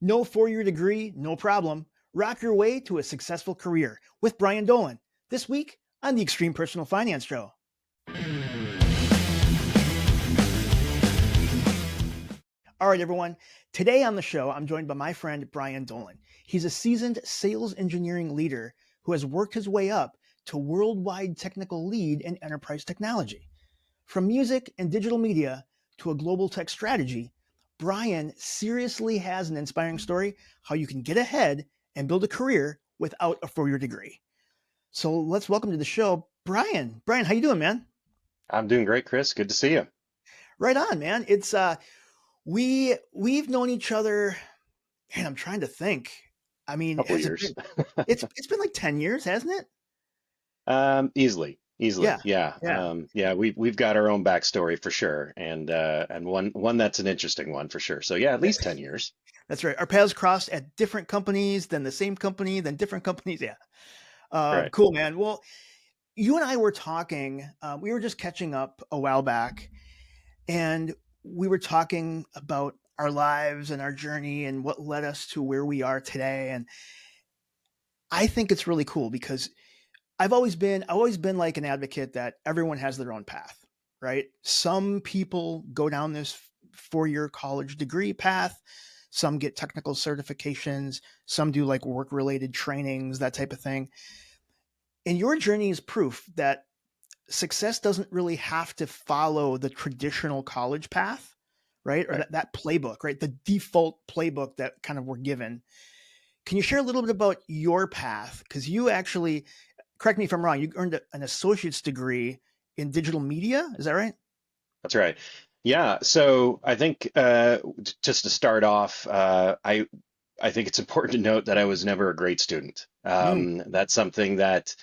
No 4-year degree, no problem. Rock your way to a successful career with Brian Dolan this week on the Extreme Personal Finance Show. All right, everyone. Today on the show, I'm joined by my friend Brian Dolan. He's a seasoned sales engineering leader who has worked his way up to worldwide technical lead in enterprise technology. From music and digital media to a global tech strategy, Brian seriously has an inspiring story how you can get ahead and build a career without a 4-year degree. So let's welcome to the show, Brian. Brian, how you doing, man? I'm doing great, Chris. Good to see you. Right on, man. It's we've known each other, and I'm trying to think. I mean, Couple of has it years. been it's been like 10 years, hasn't it? Easily. Yeah. Yeah. Yeah. Yeah, we've got our own backstory for sure. And one that's an interesting one for sure. So yeah, at least 10 years. That's right. Our paths crossed at different companies, then the same company, then different companies. Yeah. Right. Cool, man. Well, you and I were talking. We were just catching up a while back, and we were talking about our lives and our journey and what led us to where we are today. And I think it's really cool because I've always been like an advocate that everyone has their own path, right? Some people go down this 4-year college degree path. Some get technical certifications. Some do like work related trainings, that type of thing. And your journey is proof that success doesn't really have to follow the traditional college path, right? Or Right. that playbook, right? The default playbook that kind of we're given. Can you share a little bit about your path? Because you actually, correct me if I'm wrong, you earned an associate's degree in digital media. Is that right? That's right. Yeah. So I think just to start off, I think it's important to note that I was never a great student. Mm. That's something that,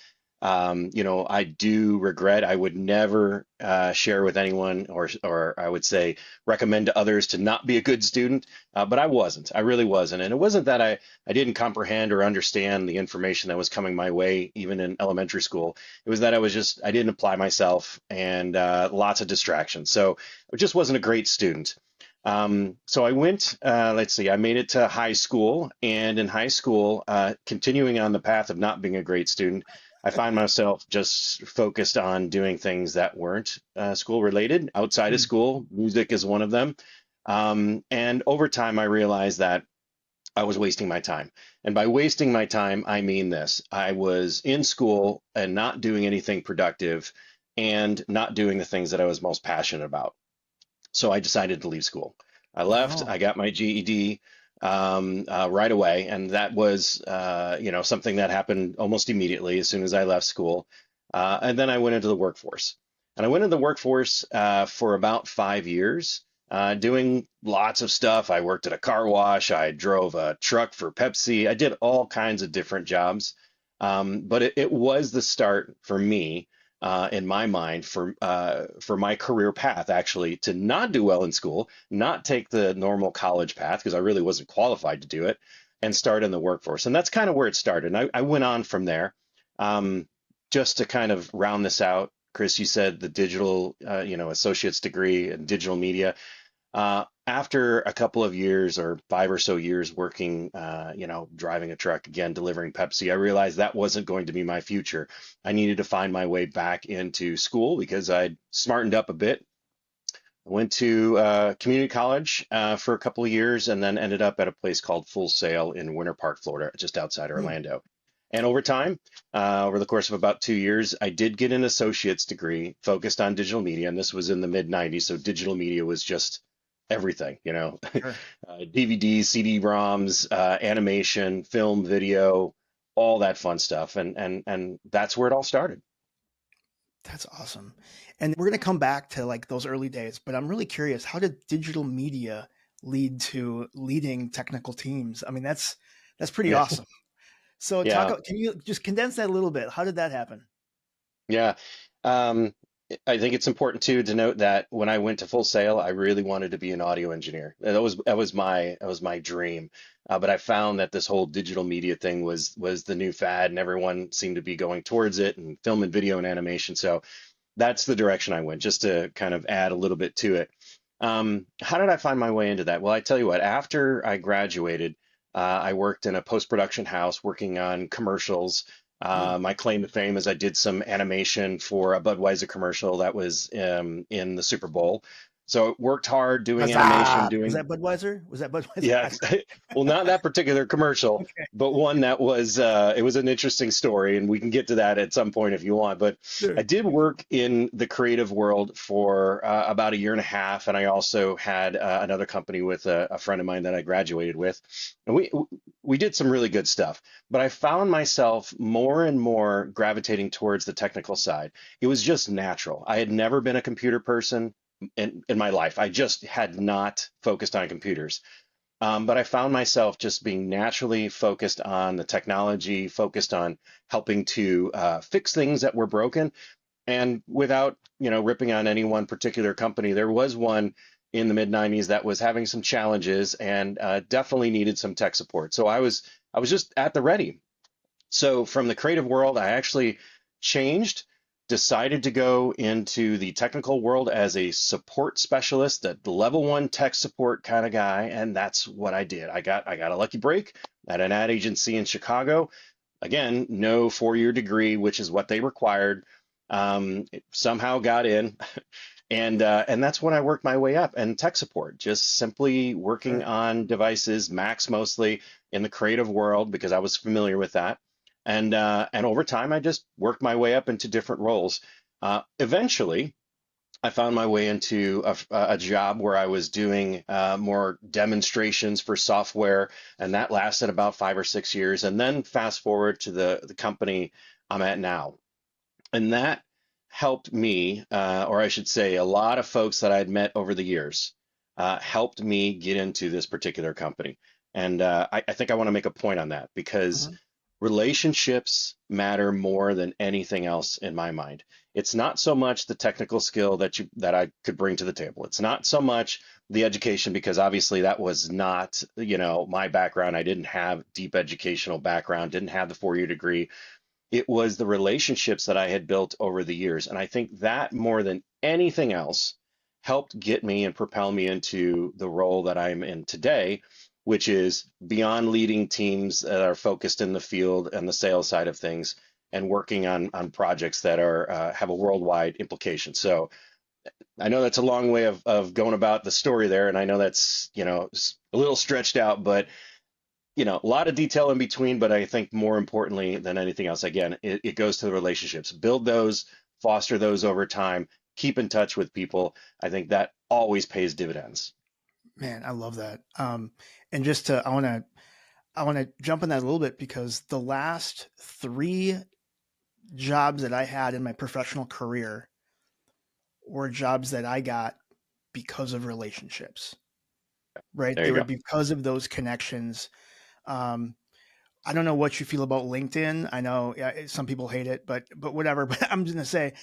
I do regret. I would never share with anyone, or I would say recommend to others to not be a good student. But I wasn't. I really wasn't. And it wasn't that I didn't comprehend or understand the information that was coming my way, even in elementary school. It was that I didn't apply myself and lots of distractions. So I just wasn't a great student. So I went, let's see, I made it to high school, and in high school, continuing on the path of not being a great student, I find myself just focused on doing things that weren't school related outside of Mm. school. Music is one of them. And over time, I realized that I was wasting my time. And by wasting my time, I mean this. I was in school and not doing anything productive and not doing the things that I was most passionate about. So I decided to leave school. I left. Oh, I got my GED right away, and that was something that happened almost immediately as soon as I left school. And then I went into the workforce, and I went into the workforce for about 5 years, doing lots of stuff. I worked at a car wash. I drove a truck for Pepsi. I did all kinds of different jobs, but it was the start for me in my mind for my career path actually to not do well in school, not take the normal college path because I really wasn't qualified to do it, and start in the workforce. And that's kind of where it started. And I went on from there. Um, just to kind of round this out, Chris, you said the digital, associate's degree in digital media. After a couple of years or 5 or so years working, driving a truck again, delivering Pepsi, I realized that wasn't going to be my future. I needed to find my way back into school because I'd smartened up a bit. I went to community college for a couple of years and then ended up at a place called Full Sail in Winter Park, Florida, just outside mm. Orlando. And over time, over the course of about 2 years, I did get an associate's degree focused on digital media. And this was in the mid 90s. So digital media was just everything, Sure. DVDs, CD-ROMs, animation, film, video, all that fun stuff. And that's where it all started. That's awesome. And we're going to come back to like those early days, but I'm really curious, how did digital media lead to leading technical teams? I mean, that's pretty Yeah. awesome. So Yeah. can you just condense that a little bit? How did that happen? Yeah. Um, I think it's important too to note that when I went to Full Sail, I really wanted to be an audio engineer. That was my dream. But I found that this whole digital media thing was the new fad, and everyone seemed to be going towards it, and film and video and animation. So that's the direction I went, just to kind of add a little bit to it. How did I find my way into that? Well, I tell you what, after I graduated. I worked in a post-production house working on commercials. Ooh, My claim to fame is I did some animation for a Budweiser commercial that was in the Super Bowl. So I worked hard doing animation, huzzah! Was doing that Budweiser? Was that Budweiser? yeah, well, not that particular commercial, Okay, but one that was it was an interesting story, and we can get to that at some point if you want. But I sure. did work in the creative world for about a year and a half, and I also had another company with a friend of mine that I graduated with, and we did some really good stuff. But I found myself more and more gravitating towards the technical side. It was just natural. I had never been a computer person in my life. I just had not focused on computers. But I found myself just being naturally focused on the technology, focused on helping to fix things that were broken. And without, ripping on any one particular company, there was one in the mid 90s that was having some challenges and definitely needed some tech support. So I was just at the ready. So from the creative world, I actually changed, decided to go into the technical world as a support specialist, a level one tech support kind of guy, and that's what I did. I got a lucky break at an ad agency in Chicago. Again, no 4-year degree, which is what they required. Somehow got in, and that's when I worked my way up. And tech support, just simply working Sure. on devices, Macs mostly in the creative world because I was familiar with that. And over time, I just worked my way up into different roles. Eventually, I found my way into a job where I was doing more demonstrations for software, and that lasted about 5 or 6 years. And then fast forward to the company I'm at now, and that helped me, or I should say, a lot of folks that I'd met over the years helped me get into this particular company. And I think I want to make a point on that because Mhm. relationships matter more than anything else in my mind. It's not so much the technical skill that I could bring to the table. It's not so much the education because obviously that was not, my background. I didn't have deep educational background, didn't have the 4-year degree. It was the relationships that I had built over the years. And I think that more than anything else helped get me and propel me into the role that I'm in today, which is beyond leading teams that are focused in the field and the sales side of things and working on projects that are have a worldwide implication. So I know that's a long way of going about the story there, and I know that's a little stretched out, but a lot of detail in between, but I think more importantly than anything else, again, it goes to the relationships. Build those, foster those over time, keep in touch with people. I think that always pays dividends. Man, I love that. And just to, I want to jump on that a little bit because the last three jobs that I had in my professional career were jobs that I got because of relationships, right? There They you were go. because of those connections. Um, I don't know what you feel about LinkedIn. I know some people hate it, but whatever. But I'm just gonna say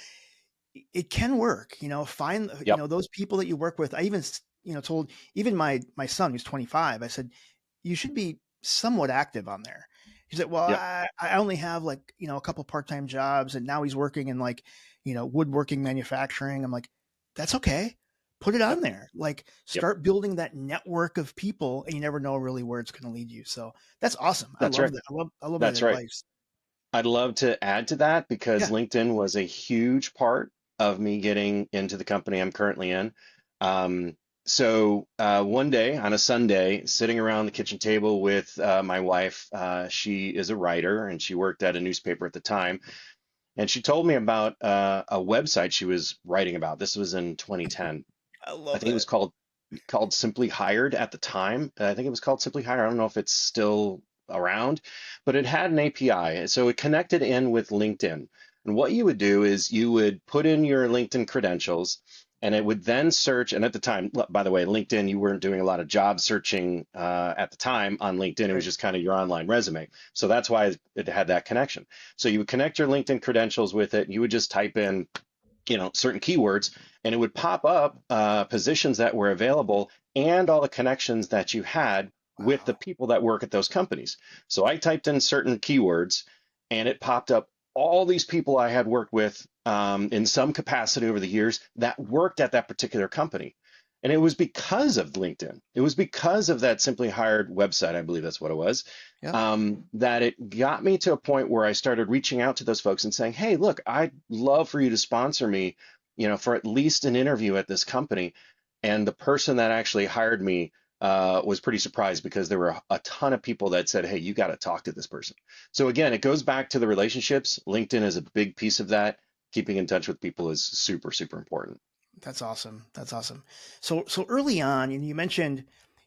it can work. Find Yep. those people that you work with. I even told even my son who's 25. I said you should be somewhat active on there. He said, "Well, Yep. I only have like a couple part time jobs, and now he's working in like woodworking manufacturing." I'm like, "That's okay. Put it Yep. on there. Like, Yep. start building that network of people, and you never know really where it's going to lead you." So that's awesome. I That's love right. that. I love that That's right. advice. I'd love to add to that because Yeah. LinkedIn was a huge part of me getting into the company I'm currently in. So one day on a Sunday, sitting around the kitchen table with my wife, she is a writer and she worked at a newspaper at the time. And she told me about a website she was writing about. This was in 2010. I I love think it was that. called Simply Hired at the time. I think it was called Simply Hired. I don't know if it's still around, but it had an API. So it connected in with LinkedIn. And what you would do is you would put in your LinkedIn credentials and it would then search. And at the time, by the way, LinkedIn, you weren't doing a lot of job searching at the time on LinkedIn. It was Right. just kind of your online resume. So that's why it had that connection. So you would connect your LinkedIn credentials with it. You would just type in certain keywords and it would pop up positions that were available and all the connections that you had with the Wow. people that work at those companies. So I typed in certain keywords and it popped up all these people I had worked with in some capacity over the years that worked at that particular company. And it was because of LinkedIn. It was because of that Simply Hired website, I believe that's what it was, Yep. that it got me to a point where I started reaching out to those folks and saying, "Hey, look, I'd love for you to sponsor me, for at least an interview at this company." And the person that actually hired me was pretty surprised because there were a ton of people that said, "Hey, you got to talk to this person." So again, it goes back to the relationships. LinkedIn is a big piece of that. Keeping in touch with people is super, super important. That's awesome. That's awesome. So early on, and you mentioned,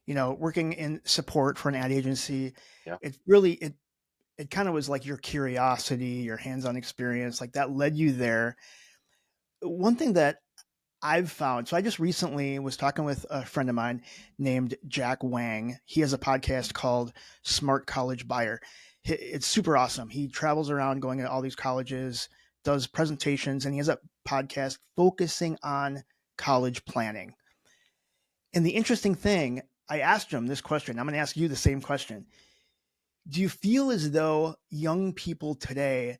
working in support for an ad agency. Yeah. It kind of was like your curiosity, your hands-on experience, like that led you there. One thing that I've found, so I just recently was talking with a friend of mine named Jack Wang. He has a podcast called Smart College Buyer. It's super awesome. He travels around going to all these colleges, does presentations, and he has a podcast focusing on college planning. And the interesting thing, I asked him this question. I'm going to ask you the same question. Do you feel as though young people today,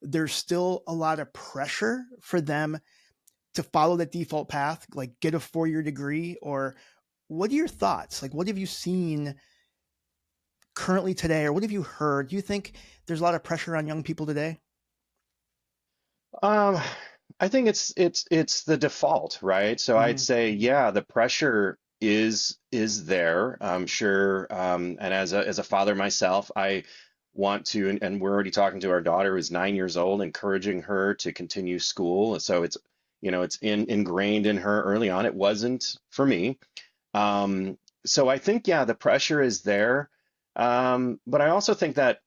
there's still a lot of pressure for them to follow that default path, like get a 4-year degree? Or what are your thoughts? Like, what have you seen currently today, or what have you heard? Do you think there's a lot of pressure on young people today? Um, I think it's the default, right? So I'd Mm-hmm. say, yeah, the pressure is there. I'm sure, and as a father myself, I want to, and we're already talking to our daughter who's 9 years old, encouraging her to continue school. So it's ingrained in her early on. It wasn't for me. So I think, yeah, the pressure is there. But I also think that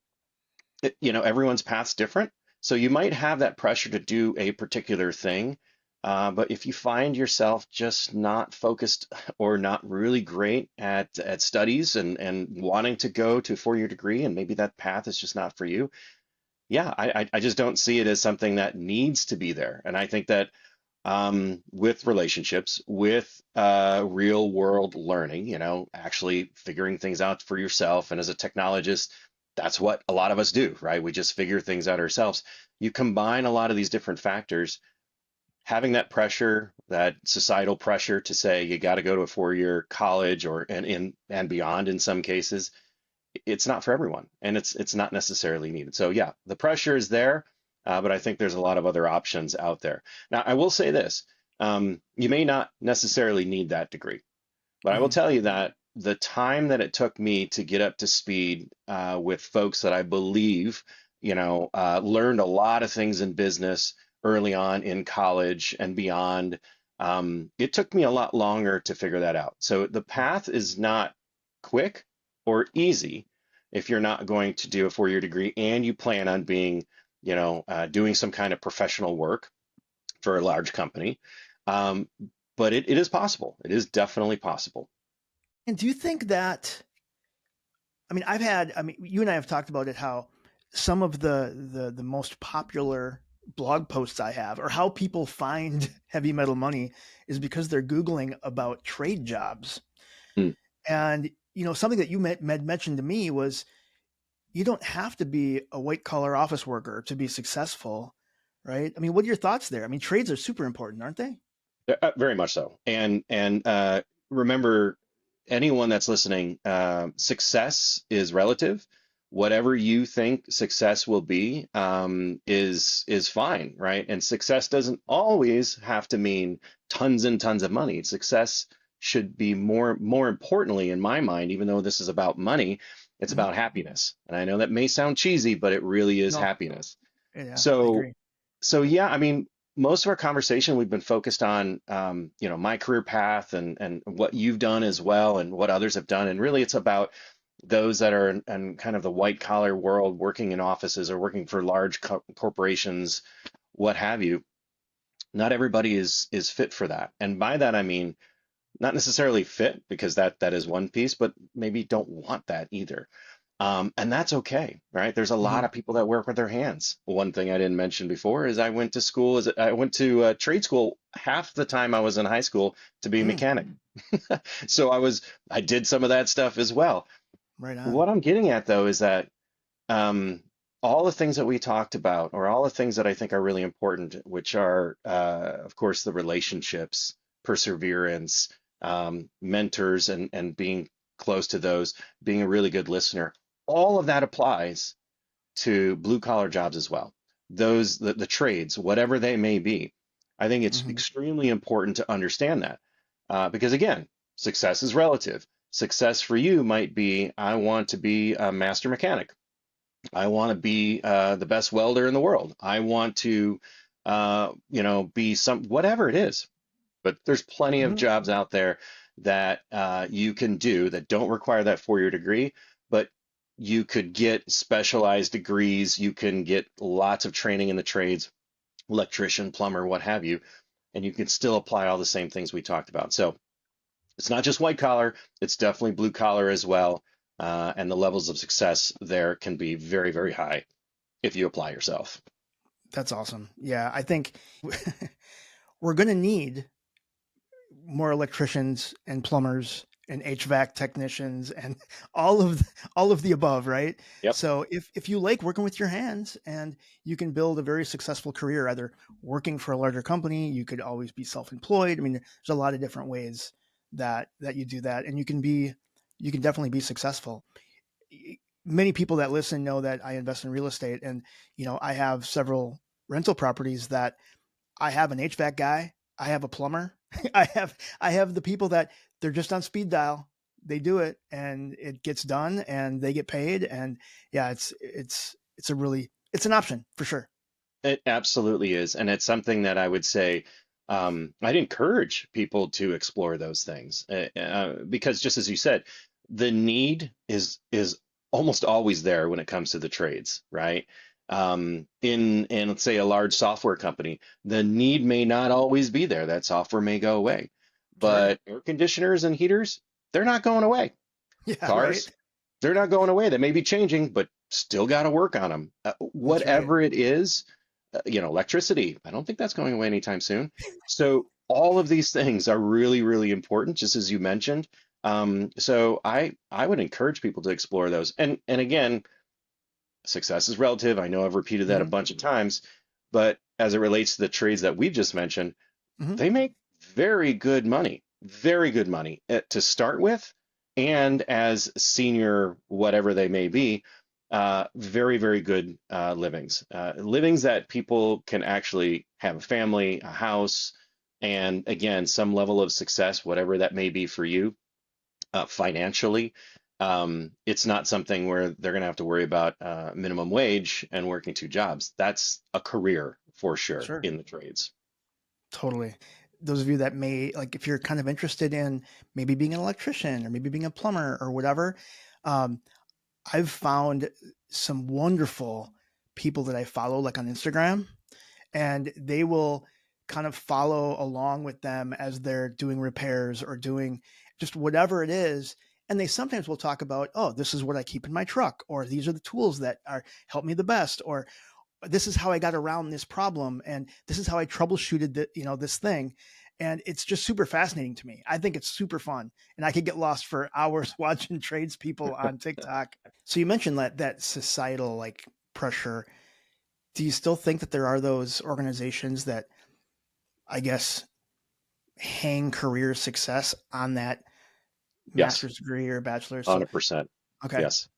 everyone's path's different. So you might have that pressure to do a particular thing. But if you find yourself just not focused or not really great at studies and wanting to go to a 4-year degree, and maybe that path is just not for you, yeah, I just don't see it as something that needs to be there. And I think that with relationships, with real world learning, actually figuring things out for yourself. And as a technologist, that's what a lot of us do, right? We just figure things out ourselves. You combine a lot of these different factors, having that pressure, that societal pressure to say you got to go to a 4-year college or and beyond in some cases, it's not for everyone, and it's not necessarily needed. So yeah, the pressure is there, but I think there's a lot of other options out there. Now, I will say this: you may not necessarily need that degree, but I will Mm-hmm. tell you that the time that it took me to get up to speed with folks that I believe, learned a lot of things in business early on in college and beyond. It took me a lot longer to figure that out. So the path is not quick or easy if you're not going to do a 4-year degree and you plan on being, doing some kind of professional work for a large company. Um, but it is possible. It is definitely possible. And do you think that, you and I have talked about it, how some of the most popular blog posts I have, or how people find heavy metal money, is because they're Googling about trade jobs. Mm. And, something that you mentioned to me was you don't have to be a white collar office worker to be successful, right? I mean, what are your thoughts there? I mean, trades are super important, aren't they? Very much so. And remember, anyone that's listening, success is relative. Whatever you think success will be, is fine, right? And success doesn't always have to mean tons and tons of money. Success should be more importantly, in my mind, even though this is about money, it's Mhm. about happiness. And I know that may sound cheesy, but it really is No, happiness. yeah, I So agree. so yeah, I mean, most of our conversation we've been focused on, my career path and what you've done as well, and what others have done, and really it's about those that are in kind of the white collar world, working in offices or working for large corporations, what have you. Not everybody is fit for that, and by that I mean not necessarily fit, because that is one piece, but maybe don't want that either. And that's okay, right? There's a lot Mhm. of people that work with their hands. One thing I didn't mention before is I went to trade school half the time I was in high school to be a Mm, mechanic. So I did some of that stuff as well. right on. What I'm getting at though is that um, all the things that we talked about, or all the things that I think are really important, which are, of course, the relationships, perseverance, mentors and being close to those, being a really good listener. All of that applies to blue collar jobs as well. Those the trades, whatever they may be. I think it's Hmm. extremely important to understand that because again, success is relative. Success for you might be I want to be a master mechanic. I want to be the best welder in the world. I want to, be some whatever it is. But there's plenty of Hmm. jobs out there that you can do that don't require that four-year degree, but you could get specialized degrees. You can get lots of training in the trades, electrician, plumber, what have you, and you can still apply all the same things we talked about. So it's not just white collar, it's definitely blue collar as well. And the levels of success there can be very, very high if you apply yourself. That's awesome. Yeah, I think we're going to need more electricians and plumbers and HVAC technicians and all of the above, right? Yep. So if you like working with your hands and you can build a very successful career, either working for a larger company, you could always be self-employed. I mean, there's a lot of different ways that you do that, and you can definitely be successful. Many people that listen know that I invest in real estate, and I have several rental properties that I have an HVAC guy. I have a plumber. I have the people that they're just on speed dial. They do it and it gets done and they get paid. And yeah, it's a really it's an option for sure. It absolutely is. And it's something that I would say I'd encourage people to explore those things because just as you said, the need is almost always there when it comes to the trades, right? In let's say a large software company, the need may not always be there. That software may go away, Sure. but air conditioners and heaters, they're not going away. Yeah. Right. Cars, they're not going away. They may be changing, but still got to work on them. That's right. Whatever it is, electricity, I don't think that's going away anytime soon. So all of these things are really, really important, just as you mentioned. So I would encourage people to explore those. And again, success is relative. I know I've repeated that a Hmm. bunch of times, but as it relates to the trades that we've just mentioned, Hmm. they make very good money to start with, and as senior, whatever they may be, very, very good livings that people can actually have a family, a house, and again, some level of success, whatever that may be for you financially. It's not something where they're going to have to worry about minimum wage and working two jobs. That's a career for sure Sure. in the trades. Totally. Those of you that may like, if you're kind of interested in maybe being an electrician or maybe being a plumber or whatever, um, I've found some wonderful people that I follow, like on Instagram, and they will kind of follow along with them as they're doing repairs or doing just whatever it is. And they sometimes will talk about, oh, this is what I keep in my truck, or these are the tools that are help me the best, or this is how I got around this problem, and this is how I troubleshooted this thing. And it's just super fascinating to me. I think it's super fun, and I could get lost for hours watching tradespeople on TikTok. So you mentioned that societal like pressure. Do you still think that there are those organizations that I guess hang career success on that Yes, master's degree or bachelor's? So 100%. okay, Yes.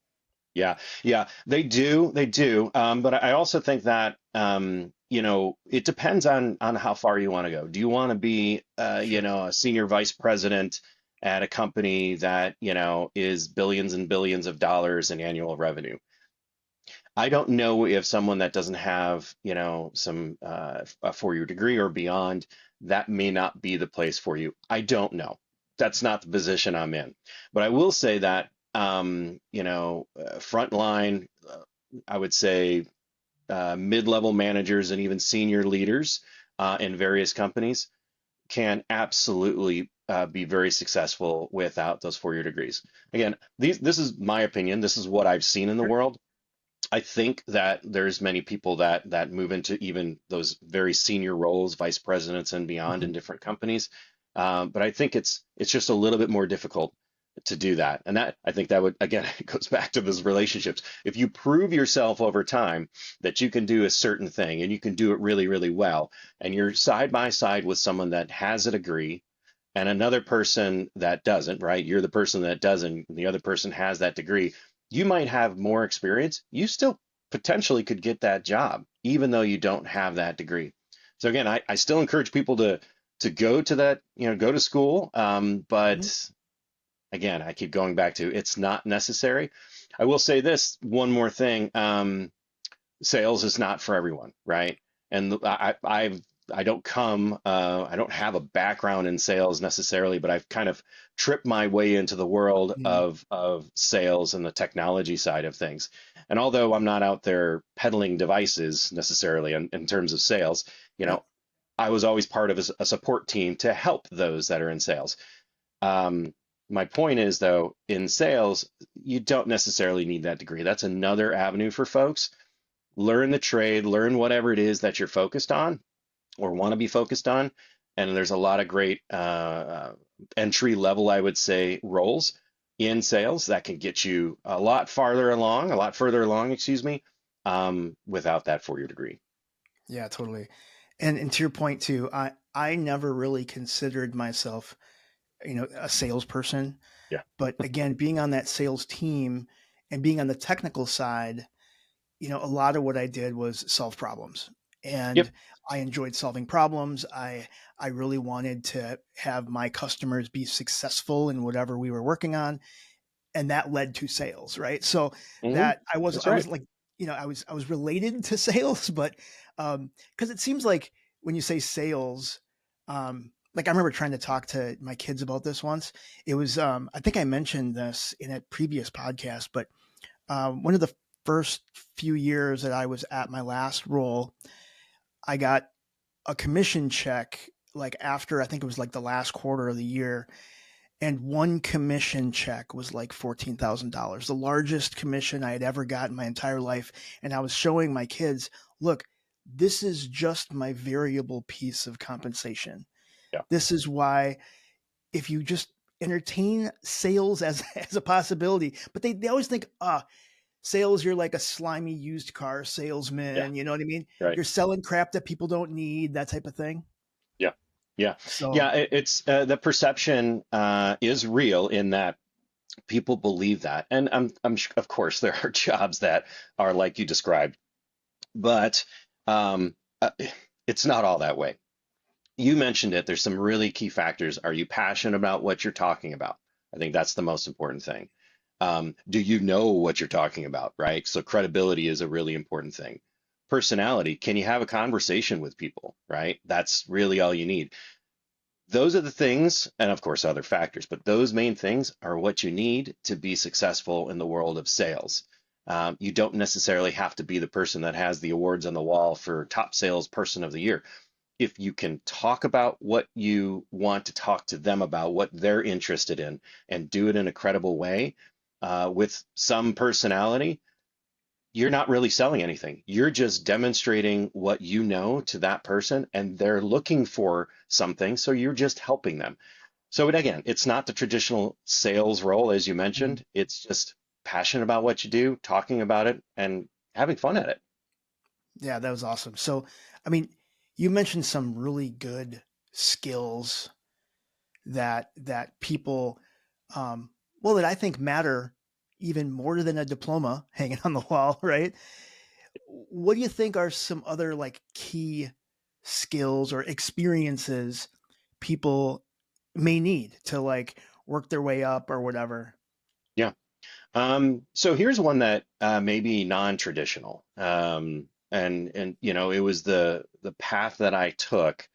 Yeah, yeah, they do. But I also think that it depends on how far you want to go. Do you want to be, sure. a senior vice president at a company that, is billions and billions of dollars in annual revenue? I don't know if someone that doesn't have, some a four-year degree or beyond, that may not be the place for you. I don't know. That's not the position I'm in. But I will say that, frontline, I would say mid-level managers and even senior leaders in various companies can absolutely be very successful without those four-year degrees. Again, this is my opinion. This is what I've seen in the Sure. world. I think that there's many people that move into even those very senior roles, vice presidents and beyond in Mhm. different companies. But I think it's just a little bit more difficult to do that. And that I think that would again it goes back to those relationships. If you prove yourself over time that you can do a certain thing and you can do it really, really well, and you're side by side with someone that has a degree and another person that doesn't, right? You're the person that doesn't, and the other person has that degree. You might have more experience. You still potentially could get that job, even though you don't have that degree. So again, I still encourage people to go to that, go to school. Mhm. But again, I keep going back to it's not necessary. I will say this one more thing. Sales is not for everyone, right? And I don't I don't have a background in sales necessarily, but I've kind of tripped my way into the world Mhm. of sales and the technology side of things. And although I'm not out there peddling devices necessarily in terms of sales, you Yep. know, I was always part of a support team to help those that are in sales. Um, my point is, though, in sales, you don't necessarily need that degree. That's another avenue for folks. Learn the trade, learn whatever it is that you're focused on or want to be focused on. And there's a lot of great entry level, I would say, roles in sales that can get you a lot further along, excuse me, without that four-year degree. Yeah, totally. And to your point too, I never really considered myself, a salesperson. Yeah. But again, being on that sales team and being on the technical side, a lot of what I did was solve problems. Yep. And I enjoyed solving problems. I really wanted to have my customers be successful in whatever we were working on, and that led to sales, right? So Hmm. that I was That's I right. was like, I was related to sales, but because it seems like when you say sales, like I remember trying to talk to my kids about this once. It was I think I mentioned this in a previous podcast, but one of the first few years that I was at my last role, I got a commission check like after I think it was like the last quarter of the year, and one commission check was like $14,000, the largest commission I had ever got in my entire life. And I was showing my kids, look, this is just my variable piece of compensation. Yeah. This is why if you just entertain sales as as a possibility, but they always think, sales, you're like a slimy used car Yeah. salesman. You know what I mean? Right. You're selling crap that people don't need, that type of thing. Yeah. Yeah. So Yeah. It's the perception is real in that people believe that. And of course, there are jobs that are like you described, but um, uh, it's not all that way. You mentioned it. There's some really key factors. Are you passionate about what you're talking about? I think that's the most important thing. Do you know what you're talking about, right? So credibility is a really important thing. Personality, can you have a conversation with people, right? That's really all you need. Those are the things, and of course, other factors, but those main things are what you need to be successful in the world of sales. You don't necessarily have to be the person that has the awards on the wall for top salesperson of the year. If you can talk about what you want to talk to them about, what they're interested in, and do it in a credible way with some personality, you're not really selling anything. You're just demonstrating what you know to that person, and they're looking for something. So you're just helping them. So again, it's not the traditional sales role, as you mhm. mentioned. It's just passionate about what you do, talking about it, and having fun at it. Yeah, that was awesome. So, I mean, you mentioned some really good skills that people, well, that I think matter even more than a diploma hanging on the wall, right? What do you think are some other like key skills or experiences people may need to like work their way up or whatever? Yeah. So here's one that may be non-traditional. And it was the path that I took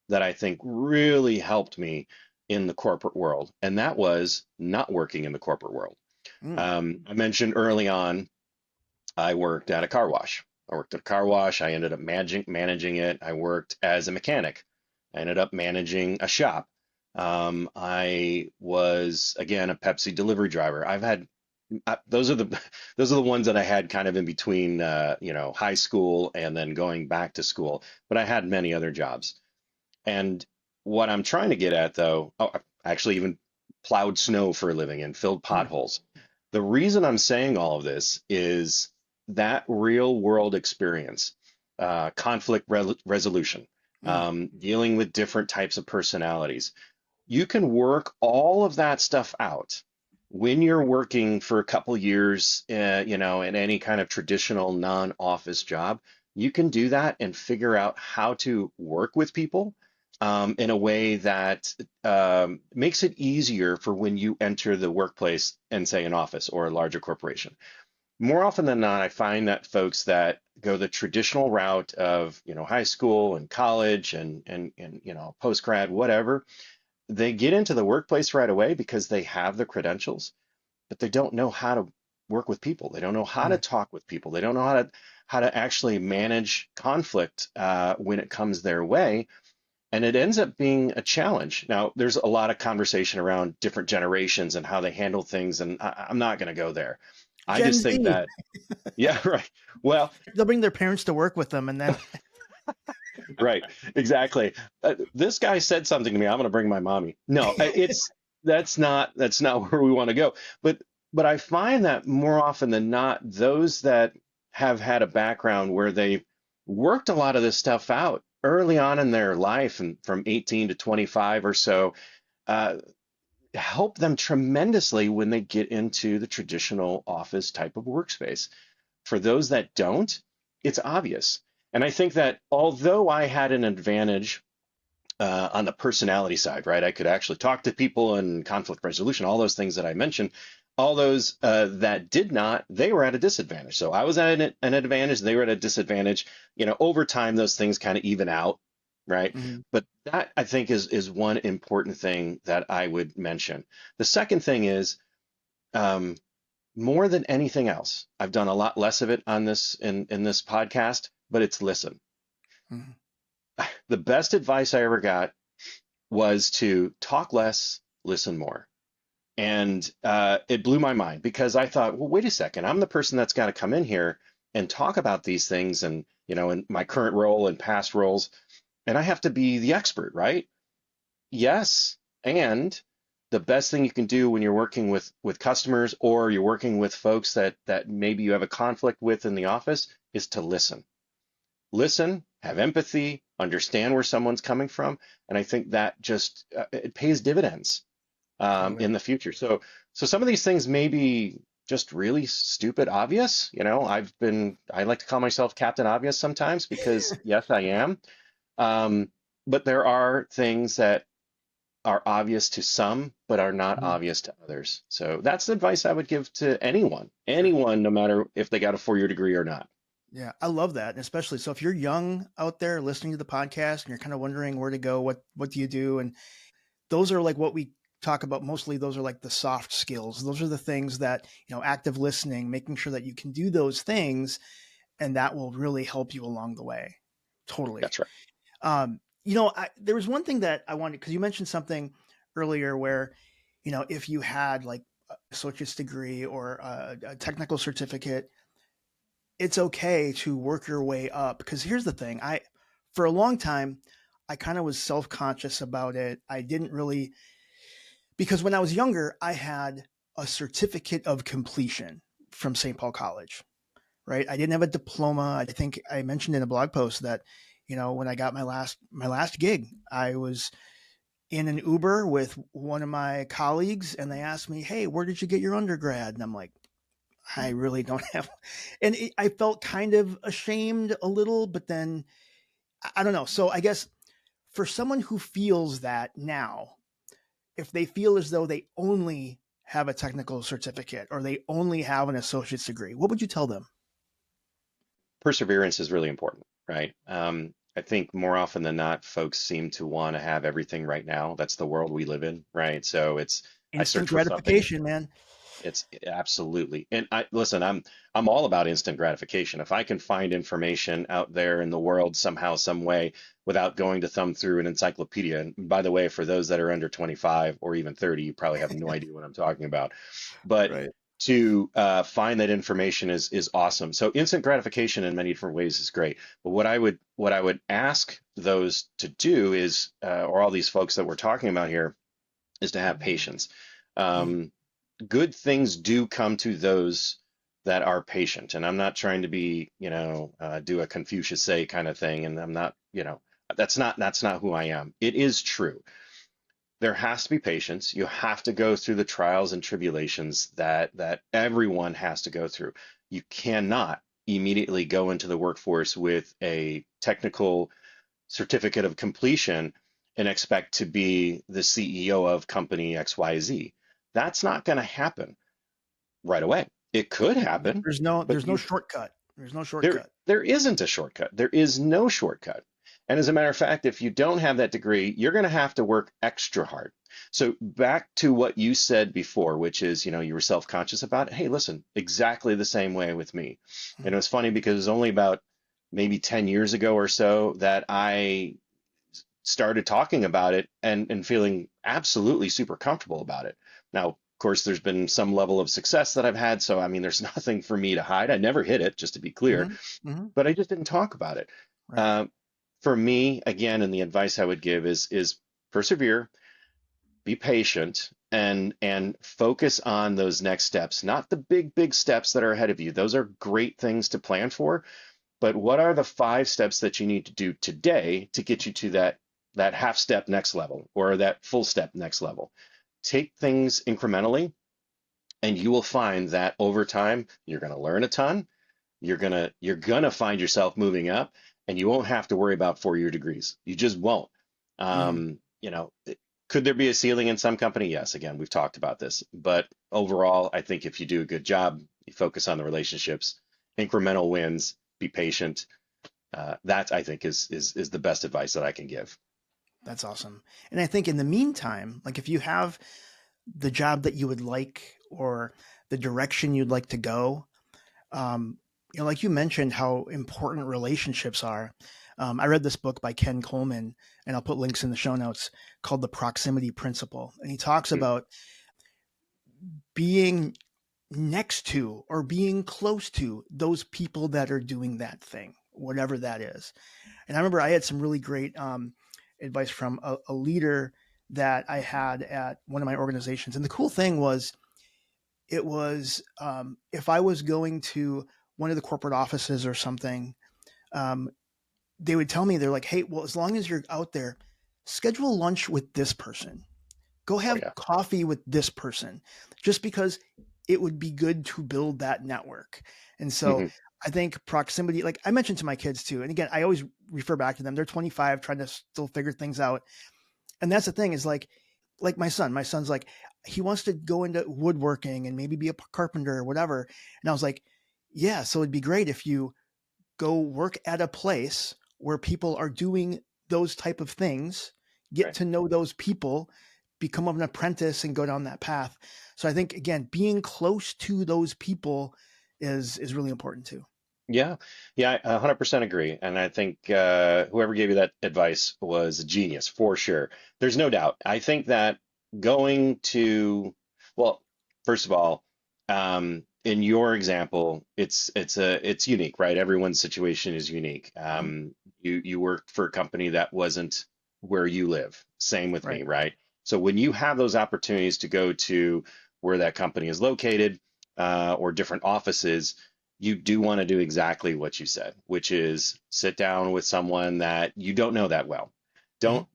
that I think really helped me in the corporate world, and that was not working in the corporate world. Mm, I mentioned early on I worked at a car wash. I worked at a car wash. I ended up managing it. I worked as a mechanic. I ended up managing a shop. I was again a Pepsi delivery driver. I've had those are the those are the ones that I had kind of in between high school and then going back to school. But I had many other jobs. And what I'm trying to get at though, oh, I actually even plowed snow for a living and filled mm, potholes. The reason I'm saying all of this is that real world experience, conflict resolution, mm, dealing with different types of personalities. You can work all of that stuff out when you're working for a couple years, in any kind of traditional non-office job. You can do that and figure out how to work with people in a way that makes it easier for when you enter the workplace and say an office or a larger corporation. More often than not, I find that folks that go the traditional route of, high school and college and post grad, whatever, they get into the workplace right away because they have the credentials, but they don't know how to work with people. They don't know how to Mm. talk with people. They don't know how to actually manage conflict when it comes their way, and it ends up being a challenge. Now, there's a lot of conversation around different generations and how they handle things, and I'm not going to go there. I Gen just think Z, that, yeah, right. Well, they'll bring their parents to work with them, and then right, exactly. This guy said something to me. I'm going to bring my mommy. No, it's that's not where we want to go. But I find that more often than not, those that have had a background where they worked a lot of this stuff out early on in their life, and from 18 to 25 or so, uh, help them tremendously when they get into the traditional office type of workspace. For those that don't, it's obvious. And I think that although I had an advantage on the personality side, right, I could actually talk to people and conflict resolution, all those things that I mentioned. All those that did not, they were at a disadvantage. So I was at an advantage, they were at a disadvantage. Over time, those things kind of even out, right? Mhm. But that I think is one important thing that I would mention. The second thing is, um, more than anything else, I've done a lot less of it on this in this podcast, but it's listen. Mhm. The best advice I ever got was to talk less, listen more. And it blew my mind because I thought, well, wait a second, I'm the person that's got to come in here and talk about these things, and in my current role and past roles, and I have to be the expert, right? Yes. And the best thing you can do when you're working with customers, or you're working with folks that maybe you have a conflict with in the office, is to listen. Listen, have empathy, understand where someone's coming from, and I think that just it pays dividends Totally. in the future. So some of these things may be just really stupid obvious. I like to call myself Captain Obvious sometimes, because yes, I am. Um, but there are things that are obvious to some, but are not Mhm. obvious to others. So that's the advice I would give to Sure. anyone, no matter if they got a 4-year degree or not. Yeah, I love that, and especially so if you're young out there listening to the podcast and you're kind of wondering where to go, what do you do, and those are like what we talk about mostly. Those are like the soft skills. Those are the things that active listening, making sure that you can do those things, and that will really help you along the way. Totally. That's right. There was one thing that I wanted, because you mentioned something earlier where, if you had like associate's degree or a technical certificate, it's okay to work your way up. Because here's the thing, for a long time, I kind of was self conscious about it. I didn't really, because when I was younger, I had a certificate of completion from St. Paul College, right? I didn't have a diploma. I think I mentioned in a blog post that, when I got my last gig, I was in an Uber with one of my colleagues, and they asked me, "Hey, where did you get your undergrad?" And I'm like, "I really don't have," and I felt kind of ashamed a little, but then I don't know. So I guess for someone who feels that now, if they feel as though they only have a technical certificate or they only have an associate's degree, what would you tell them? Perseverance is really important, right? I think more often than not, folks seem to want to have everything right now. That's the world we live in, right? So I Instant search for something. gratification, man. It's absolutely. And I listen, I'm all about instant gratification. If I can find information out there in the world somehow, some way, without going to thumb through an encyclopedia. And by the way, for those that are under 25 or even 30, you probably have no idea what I'm talking about. But Right. to find that information is awesome. So instant gratification in many different ways is great. But what I would ask those to do is, or all these folks that we're talking about here, is to have patience. Mm. Um, Good things do come to those that are patient. And I'm not trying to be, do a Confucius say kind of thing. And I'm not, that's not who I am. It is true. there has to be patience. You have to go through the trials and tribulations that everyone has to go through. You cannot immediately go into the workforce with a technical certificate of completion and expect to be the CEO of company XYZ. That's not going to happen right away. It could happen, but There's no shortcut. There's no there shortcut. there isn't a shortcut. There is no shortcut. And as a matter of fact, if you don't have that degree, you're going to have to work extra hard. So back to what you said before, which is, you were self-conscious about it. Hey, listen, exactly the same way with me. And it Mhm. was funny because it was only about maybe 10 years ago or so that I started talking about it and feeling absolutely super comfortable about it. Now, of course, there's been some level of success that I've had. So, I mean, there's nothing for me to hide. I never hid it, just to be clear, Mhm. Mhm. but I just didn't talk about it. Right. Um, for me, again, and the advice I would give is persevere, be patient, and focus on those next steps, not the big steps that are ahead of you. Those are great things to plan for, but what are the 5 steps that you need to do today to get you to that half step next level or that full step next level? Take things incrementally, and you will find that over time you're going to learn a ton. You're gonna find yourself moving up, and you won't have to worry about 4-year degrees. You just won't. Mm. Um, you know, could there be a ceiling in some company? Yes. Again, we've talked about this, but overall, I think if you do a good job, you focus on the relationships, incremental wins, be patient. That I think is the best advice that I can give. That's awesome. And I think in the meantime, like if you have the job that you would like or the direction you'd like to go, um, like you mentioned, how important relationships are. I read this book by Ken Coleman, and I'll put links in the show notes, called The Proximity Principle. And he talks Hmm. about being next to or being close to those people that are doing that thing, whatever that is. And I remember I had some really great advice from a leader that I had at one of my organizations. And the cool thing was, it was if I was going to one of the corporate offices or something, um, they would tell me, they're like, hey, well, as long as you're out there, schedule lunch with this person, go Oh have yeah. coffee with this person, just because it would be good to build that network. And so Hmm. I think proximity, like I mentioned to my kids too, and again, I always refer back to them. They're 25, trying to still figure things out. And that's the thing, is like my son's like, he wants to go into woodworking and maybe be a carpenter or whatever. And I was like, yeah, so it'd be great if you go work at a place where people are doing those type of things, get Right. to know those people, become an apprentice and go down that path. So I think again, being close to those people is really important too. Yeah, yeah, I 100% agree. And I think whoever gave you that advice was a genius for sure. There's no doubt. I think that going to, well, first of all, in your example, it's unique, right? Everyone's situation is unique. Mhm. You worked for a company that wasn't where you live. Same with Right. me, right? So when you have those opportunities to go to where that company is located, or different offices, you do want to do exactly what you said, which is sit down with someone that you don't know that well. Hmm. Don't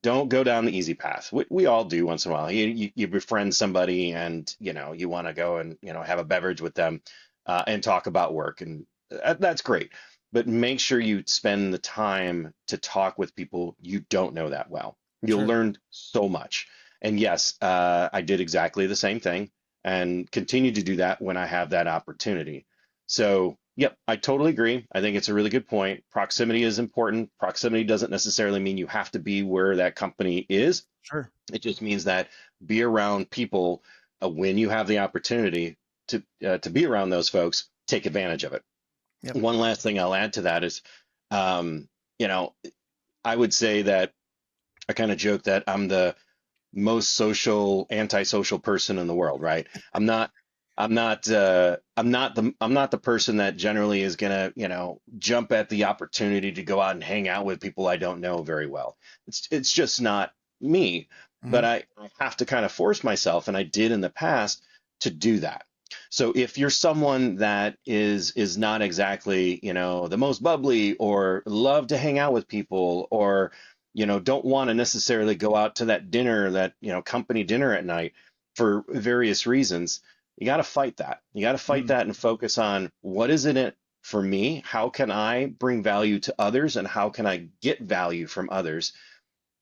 don't go down the easy path. We all do once in a while. You befriend somebody, and you want to go and have a beverage with them, and talk about work, and that's great. But make sure you spend the time to talk with people you don't know that well. You'll Sure. learn so much. And yes, I did exactly the same thing and continue to do that when I have that opportunity. So, yep, I totally agree. I think it's a really good point. Proximity is important. Proximity doesn't necessarily mean you have to be where that company is. Sure. It just means that be around people when you have the opportunity to be around those folks, take advantage of it. Yep. One last thing I'll add to that is, um, you know, I would say that I kind of joke that I'm the most antisocial person in the world, right? I'm not, I'm not the person that generally is gonna, jump at the opportunity to go out and hang out with people I don't know very well. It's just not me. But Hmm. I have to kind of force myself, and I did in the past, to do that. So if you're someone that is not exactly, the most bubbly or love to hang out with people, or don't want to necessarily go out to that dinner, that, company dinner at night for various reasons. You got to fight that. You got to fight Mm, that and focus on what is in it for me? How can I bring value to others and how can I get value from others?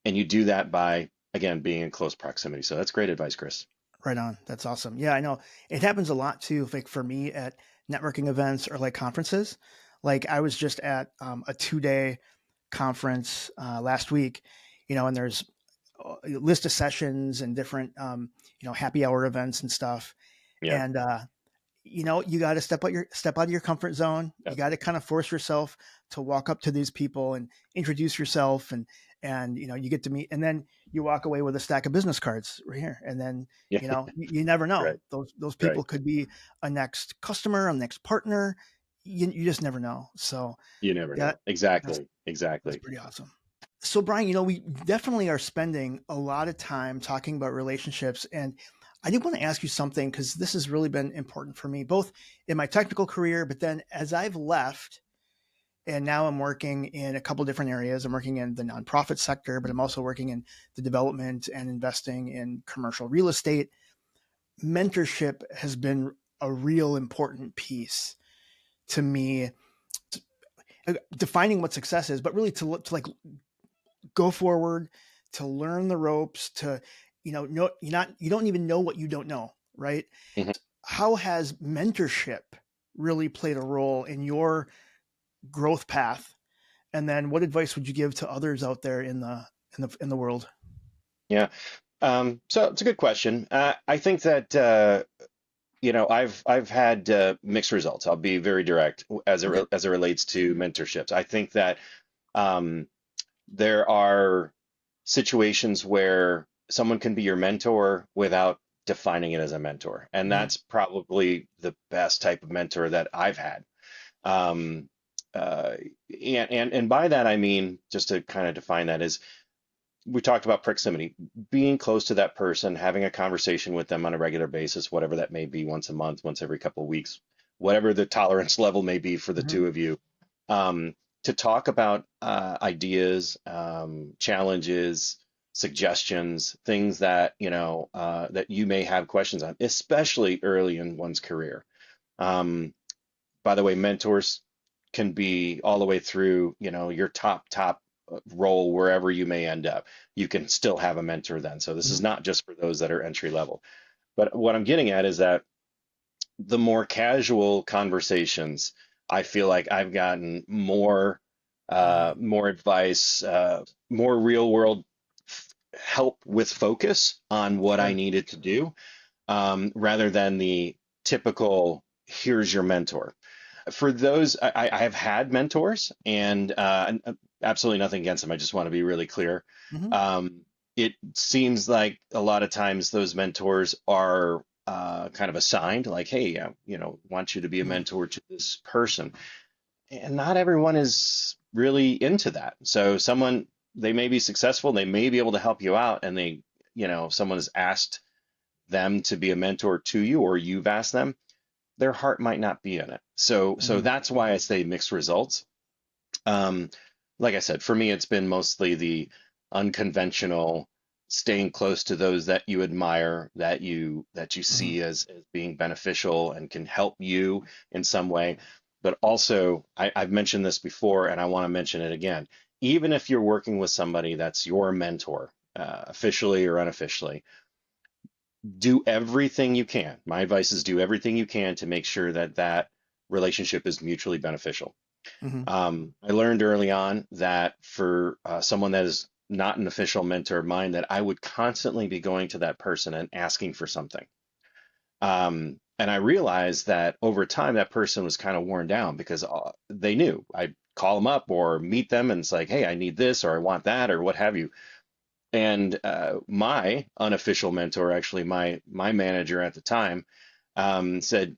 And you do that by, again, being in close proximity. So that's great advice, Chris. right on. That's awesome. Yeah, I know it happens a lot too. Like for me at networking events or like conferences, like I was just at a 2 day conference last week, and there's a list of sessions and different, happy hour events and stuff. Yeah. And you got to step out of your comfort zone. You Yep. got to kind of force yourself to walk up to these people and introduce yourself, and you get to meet, and then you walk away with a stack of business cards right here, and then Yeah. you never know, Right. those Right. people could be a next customer, a next partner. You just never know. So You never that know. that's Exactly. that's Exactly. pretty awesome. So Brian, we definitely are spending a lot of time talking about relationships, and I did want to ask you something because this has really been important for me, both in my technical career, but then as I've left and now I'm working in a couple different areas. I'm working in the nonprofit sector, but I'm also working in the development and investing in commercial real estate. Mentorship has been a real important piece to me, defining what success is, but really to like go forward, to learn the ropes, to you don't even know what you don't know, right? Mhm. How has mentorship really played a role in your growth path? And then what advice would you give to others out there in the world? Yeah. So it's a good question. I think that I've had mixed results. I'll be very direct Okay. as it relates to mentorships. I think that um, there are situations where someone can be your mentor without defining it as a mentor, and Mm-hmm. that's probably the best type of mentor that I've had. Um, uh, and by that I mean, just to kind of define that, is we talked about proximity, being close to that person, having a conversation with them on a regular basis, whatever that may be, once a month, once every couple of weeks, whatever the tolerance level may be for the Mm-hmm. two of you, um, to talk about ideas, challenges, suggestions, things that that you may have questions on, especially early in one's career. Um, by the way, mentors can be all the way through, your top role wherever you may end up. You can still have a mentor then. So this is Mm-hmm. not just for those that are entry level. But what I'm getting at is that the more casual conversations, I feel like I've gotten more advice, more real world help with focus on what I Sure. needed to do, rather than the typical here's your mentor. For those, I have had mentors, and absolutely nothing against them. I just want to be really clear. Mm-hmm. Um, it seems like a lot of times those mentors are kind of assigned, like, hey, want you to be a mentor to this person, and not everyone is really into that. So someone, they may be successful, they may be able to help you out, and someone has asked them to be a mentor to you, or you've asked them, their heart might not be in it. So Mm-hmm. that's why I say mixed results. Um, like I said, for me, it's been mostly the unconventional, staying close to those that you admire, that you Mm-hmm. see as being beneficial and can help you in some way. But also, I've mentioned this before, and I want to mention it again. Even if you're working with somebody that's your mentor, officially or unofficially, do everything you can. My advice is do everything you can to make sure that that relationship is mutually beneficial. Mm-hmm. I learned early on that for someone that is not an official mentor of mine, that I would constantly be going to that person and asking for something. And I realized that over time, that person was kind of worn down because they knew I'd call them up or meet them and it's like, hey, I need this or I want that or what have you. And my unofficial mentor, actually my manager at the time, said,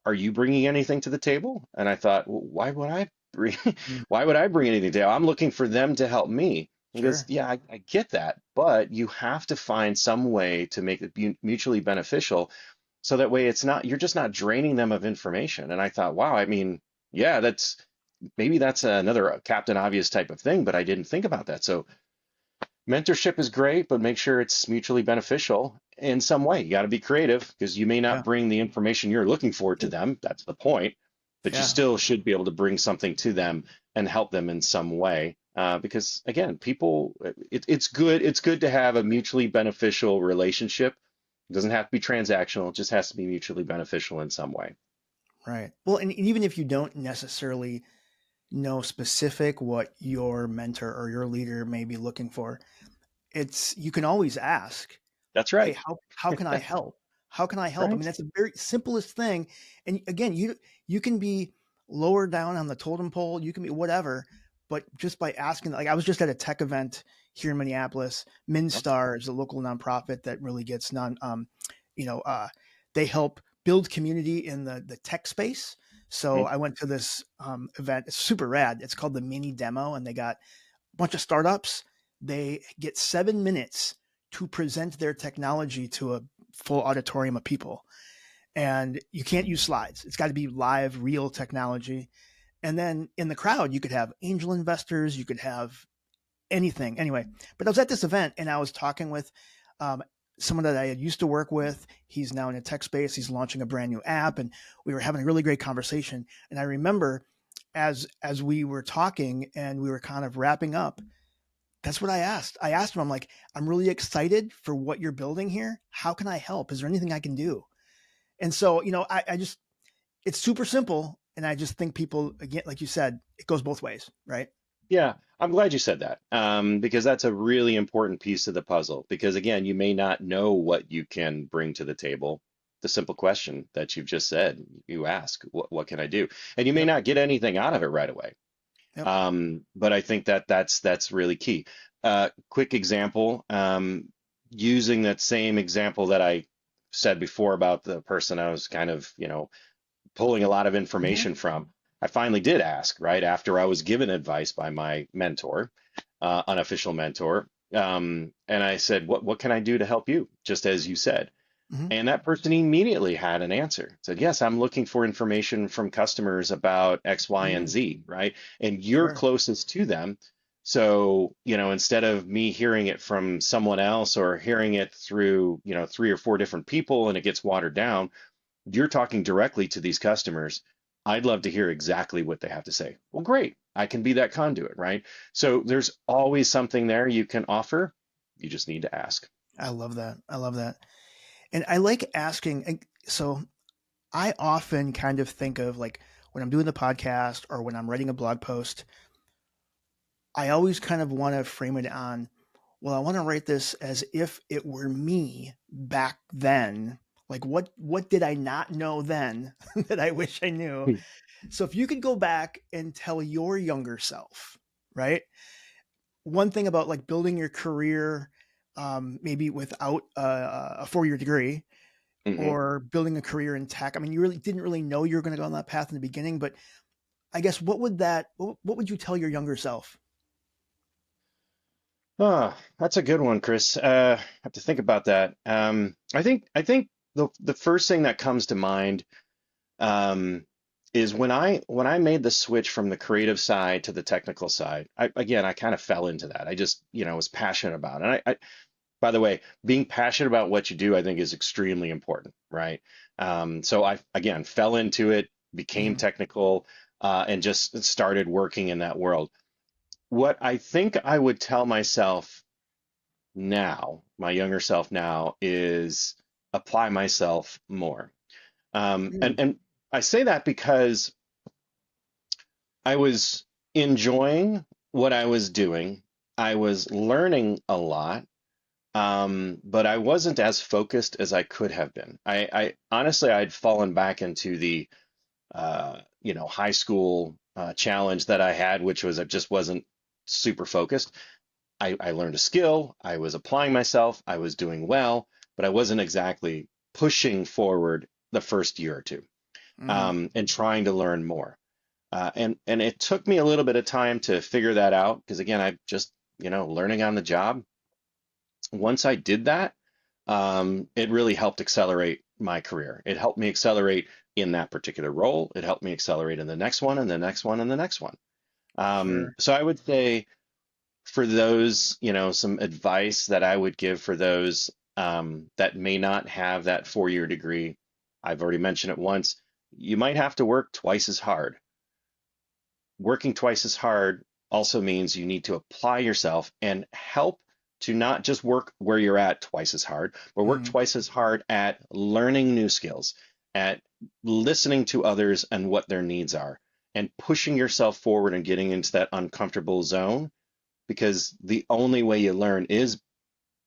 "Are you bringing anything to the table?" And I thought, well, why would I bring Mm-hmm. why would I bring anything to the table? I'm looking for them to help me. He goes, Sure. "Yeah, I get that, but you have to find some way to make it mutually beneficial, so that way you're just not draining them of information." And I thought, wow, I mean, yeah, that's another Captain Obvious type of thing, but I didn't think about that. So mentorship is great, but make sure it's mutually beneficial in some way. You got to be creative because you may not Yeah. bring the information you're looking for to them. That's the point. But you Yeah. still should be able to bring something to them and help them in some way. Because again, people, it's good. It's good to have a mutually beneficial relationship. It doesn't have to be transactional. It just has to be mutually beneficial in some way. Right. Well, and even if you don't necessarily know specific what your mentor or your leader may be looking for, it's you can always ask, That's hey, right. how can I help? How can I help? I mean, Right. that's the very simplest thing. And again, you can be lower down on the totem pole, you can be whatever, but just by asking, like I was just at a tech event here in Minneapolis. Minstar is a local nonprofit that really gets you know, they help build community in the tech space. So Mhm. I went to this event. It's super rad. It's called the Mini Demo, and they got a bunch of startups. They get 7 minutes to present their technology to a full auditorium of people. And you can't use slides. It's got to be live, real technology. And then in the crowd, you could have angel investors, you could have anything. Anyway, but I was at this event and I was talking with um, someone that I had used to work with. He's now in a tech space. He's launching a brand new app, and we were having a really great conversation. And I remember as we were talking and we were kind of wrapping up, that's what I asked. I asked him, I'm like, I'm really excited for what you're building here. How can I help? Is there anything I can do? And so, I just, it's super simple. And I just think people, again, like you said, it goes both ways, right? Yeah, I'm glad you said that, because that's a really important piece of the puzzle. Because again, you may not know what you can bring to the table. The simple question that you've just said, you ask, what can I do? And you may Yep. not get anything out of it right away. Yep. But I think that that's really key. Quick example, using that same example that I said before about the person I was kind of, pulling a lot of Hmm. information from. I finally did ask, right after I was given advice by my mentor, unofficial mentor, and I said, "What can I do to help you?" Just as you said, Hmm. and that person immediately had an answer. Said, "Yes, I'm looking for information from customers about X, Y, and Hmm. Z, right? And you're Sure. closest to them." So, instead of me hearing it from someone else or hearing it through, three or four different people and it gets watered down, you're talking directly to these customers. I'd love to hear exactly what they have to say. Well, great. I can be that conduit, right? So there's always something there you can offer. You just need to ask. I love that. I love that. And I like asking. So I often kind of think of like when I'm doing the podcast or when I'm writing a blog post, I always kind of want to frame it on, well, I want to write this as if it were me back then. Like what did I not know then that I wish I knew? Hmm. So if you could go back and tell your younger self, right? One thing about like building your career, maybe without a 4-year degree, Hmm. or building a career in tech. I mean, you really didn't really know you were going to go on that path in the beginning, but I guess what would you tell your younger self? Oh, that's a good one, Chris. I have to think about that. I think the first thing that comes to mind um, is when I made the switch from the creative side to the technical side. I kind of fell into that. I just was passionate about it. And by the way, being passionate about what you do, I think is extremely important, right? So I, again, fell into it, became Hmm. technical, and just started working in that world. What I think I would tell myself now, my younger self now, is apply myself more. And I say that because I was enjoying what I was doing. I was learning a lot, but I wasn't as focused as I could have been. I honestly, I'd fallen back into the high school challenge that I had, which was I just wasn't super focused. I learned a skill, I was applying myself, I was doing well, but I wasn't exactly pushing forward the first year or two, Hmm. and trying to learn more. And it took me a little bit of time to figure that out because again, I just learning on the job. Once I did that, it really helped accelerate my career. It helped me accelerate in that particular role. It helped me accelerate in the next one and the next one and the next one. Sure. So I would say for those, some advice that I would give for those that may not have that 4-year degree. I've already mentioned it once. You might have to work twice as hard. Working twice as hard also means you need to apply yourself and help to not just work where you're at twice as hard, but work Mm, twice as hard at learning new skills, at listening to others and what their needs are, and pushing yourself forward and getting into that uncomfortable zone, because the only way you learn is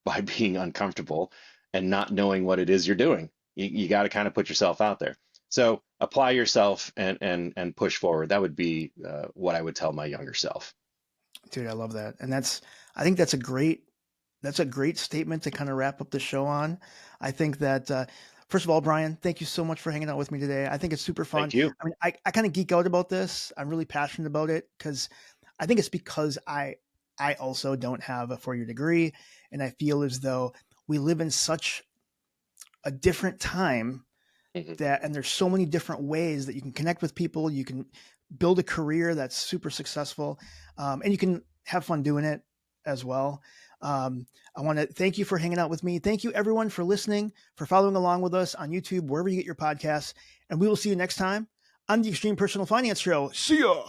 by being uncomfortable and not knowing what it is you're doing. You got to kind of put yourself out there. So apply yourself and push forward. That would be what I would tell my younger self. dude, I love that. And I think that's a great statement to kind of wrap up the show on. I think that, first of all, Brian, thank you so much for hanging out with me today. I think it's super fun. Thank you. I mean, I kind of geek out about this. I'm really passionate about it because I think it's because I also don't have a 4-year degree. And I feel as though we live in such a different time Mhm. and there's so many different ways that you can connect with people. You can build a career that's super successful, and you can have fun doing it as well. I want to thank you for hanging out with me. Thank you, everyone, for listening, for following along with us on YouTube, wherever you get your podcasts. And we will see you next time on the Extreme Personal Finance Show. See ya.